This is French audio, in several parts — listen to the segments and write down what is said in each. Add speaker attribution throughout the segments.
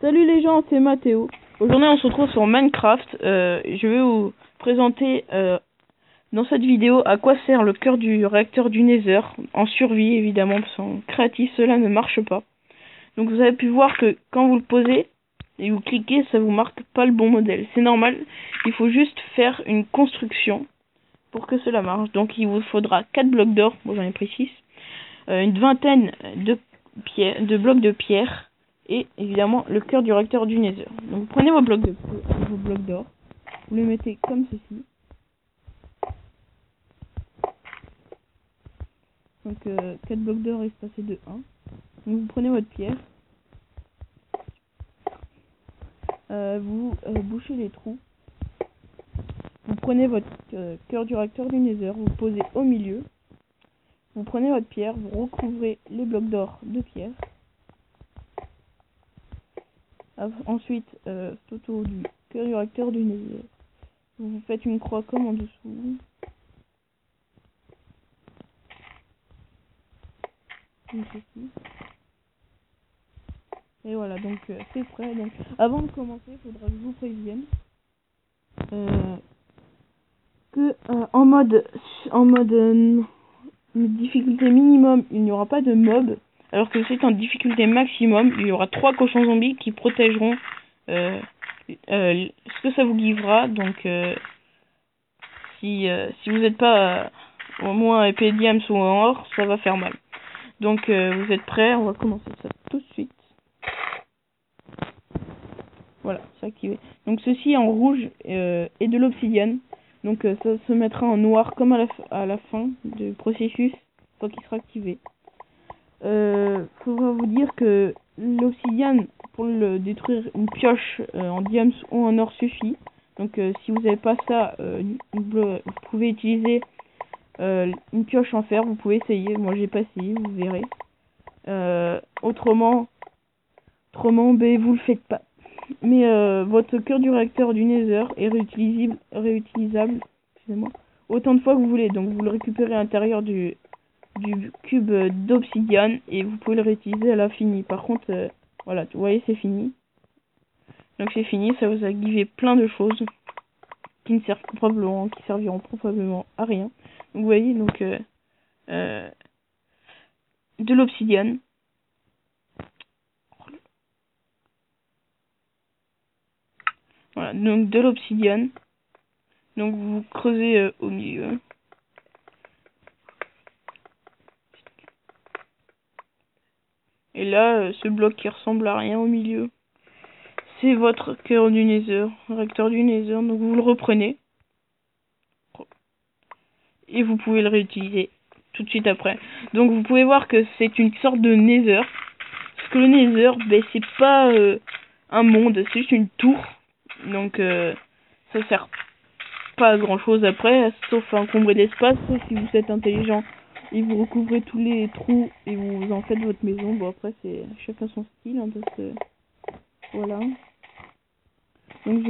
Speaker 1: Salut les gens, c'est Mathéo. Aujourd'hui on se retrouve sur Minecraft. Je vais vous présenter dans cette vidéo à quoi sert le cœur du réacteur du Nether. En survie évidemment, parce qu'en créatif cela ne marche pas. Donc vous avez pu voir que quand vous le posez et vous cliquez, ça vous marque pas le bon modèle. C'est normal, il faut juste faire une construction pour que cela marche. Donc il vous faudra 4 blocs d'or, bon j'en ai pris 6, une vingtaine de blocs de pierre. Et évidemment le cœur du réacteur du Nether. Donc vous prenez vos blocs d'or, vous les mettez comme ceci. Donc 4 blocs d'or espacés de 1. Donc vous prenez votre pierre, vous bouchez les trous. Vous prenez votre cœur du réacteur du Nether, vous le posez au milieu. Vous prenez votre pierre, vous recouvrez les blocs d'or de pierre. Ensuite, tout autour du cœur du réacteur du Nether, vous faites une croix comme en dessous. Comme ceci. Et voilà, donc c'est prêt. Donc, avant de commencer, il faudra que je vous prévienne que en mode difficulté minimum, il n'y aura pas de mob, alors que c'est en difficulté maximum, il y aura 3 cochons zombies qui protégeront ce que ça vous livrera. Donc si vous n'êtes pas au moins épée diams ou en or, ça va faire mal. Donc vous êtes prêts, on va commencer ça tout de suite. Voilà, c'est activé. Donc ceci en rouge est de l'obsidienne. Donc ça se mettra en noir comme à la fin du processus, une fois qu'il sera activé. Faudra vous dire que l'obsidienne, pour le détruire, une pioche en diams ou en or suffit. Donc si vous n'avez pas ça, vous pouvez utiliser une pioche en fer. Vous pouvez essayer, moi j'ai pas essayé, vous verrez. Autrement, ben, vous le faites pas. Mais votre cœur du réacteur du Nether est réutilisable excusez-moi, autant de fois que vous voulez. Donc vous le récupérez à l'intérieur du cube d'obsidienne et vous pouvez le réutiliser à l'infini. Par contre, voilà, vous voyez, c'est fini. Donc c'est fini, ça vous a givé plein de choses qui serviront probablement à rien. Donc vous voyez, donc de l'obsidienne. Voilà, donc de l'obsidienne. Donc vous creusez au milieu. Et là, ce bloc qui ressemble à rien au milieu, c'est votre cœur du Nether, réacteur du Nether. Donc vous le reprenez. Et vous pouvez le réutiliser tout de suite après. Donc vous pouvez voir que c'est une sorte de Nether. Parce que le Nether, ben, c'est pas un monde, c'est juste une tour. Donc ça sert pas à grand chose après, sauf à encombrer l'espace. Si vous êtes intelligent et vous recouvrez tous les trous et vous en faites votre maison. Bon, après c'est chacun son style, hein, parce que voilà. Donc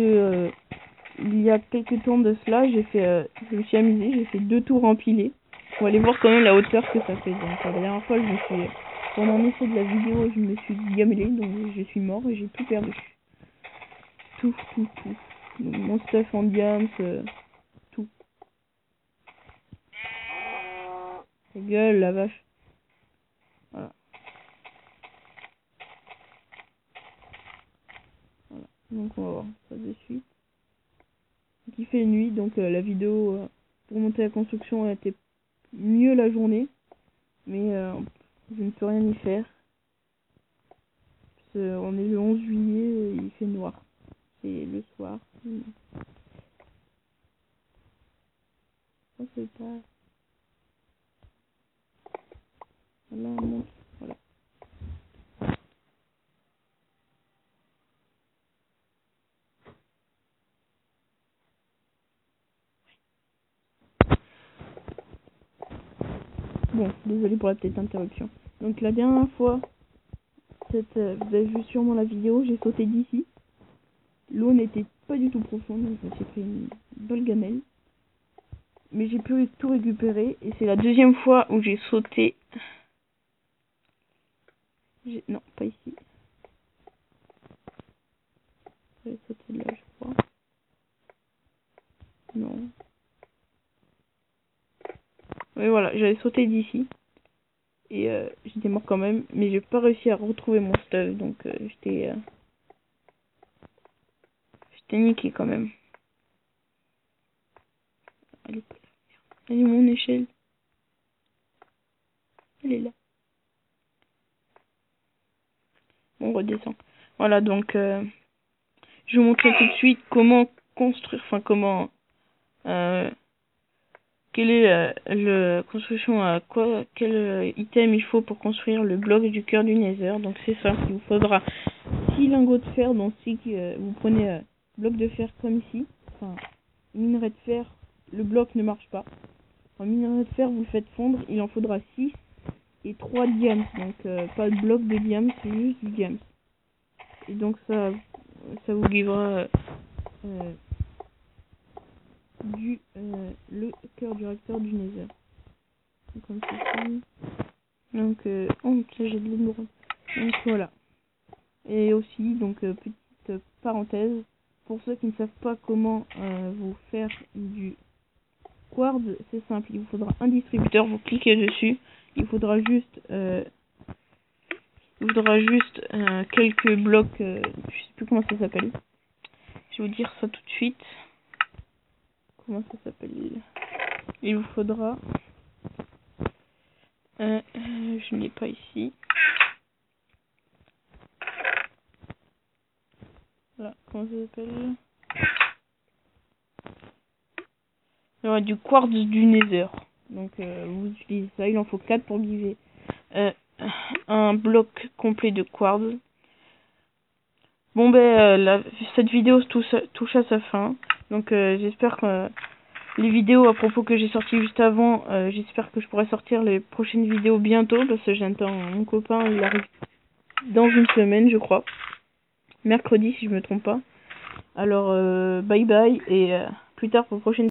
Speaker 1: il y a quelques temps de cela, je me suis amusé, j'ai fait 2 tours empilés. On va aller voir quand même la hauteur que ça fait. Donc la dernière fois, pendant un essai de la vidéo, je me suis gammelé, donc je suis mort et j'ai tout perdu. Tout. Donc, mon stuff en diams, tout. Ta gueule, la vache. Voilà. Donc on va voir ça de suite. Donc, il fait nuit, donc la vidéo pour monter la construction a été mieux la journée. Mais je ne peux rien y faire. On est le 11 juillet, il fait noir. C'est le soir. Ça c'est pas... Là, on monte. Voilà. Bon, désolé pour la petite interruption. Donc la dernière fois, vous avez vu sûrement la vidéo, j'ai sauté d'ici. L'eau n'était pas du tout profonde, donc je me suis pris une belle gamelle. Mais j'ai pu tout récupérer, et c'est la deuxième fois où j'ai sauté. Non, pas ici. Et voilà, j'avais sauté d'ici. Et j'étais mort quand même. Mais j'ai pas réussi à retrouver mon stuff. Donc j'étais niqué quand même. Elle est mon échelle. Elle est là. Bon, on redescend. Voilà, donc je vais vous montrer tout de suite comment construire, enfin comment quelle est le construction à quoi quel item il faut pour construire le bloc du cœur du Nether. Donc c'est simple, il vous faudra 6 lingots de fer. Donc si vous prenez bloc de fer comme ici, enfin minerai de fer, le bloc ne marche pas. En minerai de fer, vous le faites fondre, il en faudra 6 et 3 diams. Donc pas de bloc de diams, c'est juste du diams. Et donc ça vous guidera le cœur du réacteur du Nether. Donc, comme ceci. Donc oh ça j'ai de l'eau. Donc voilà. Et aussi donc petite parenthèse, pour ceux qui ne savent pas comment vous faire du quartz, c'est simple, il vous faudra un distributeur, vous cliquez dessus, il faudra juste quelques blocs, je sais plus comment ça s'appelle. Je vais vous dire ça tout de suite. Comment ça s'appelle? Il vous faudra je ne l'ai pas ici. Voilà, comment ça s'appelle? Il y aura du quartz du Nether. Donc vous utilisez ça, il en faut 4 pour giver un bloc complet de quartz. Bon ben cette vidéo touche à sa fin. Donc j'espère que les vidéos à propos que j'ai sorties juste avant, j'espère que je pourrai sortir les prochaines vidéos bientôt, parce que j'attends mon copain, il arrive dans une semaine je crois. Mercredi si je me trompe pas. Alors bye bye et plus tard pour prochaine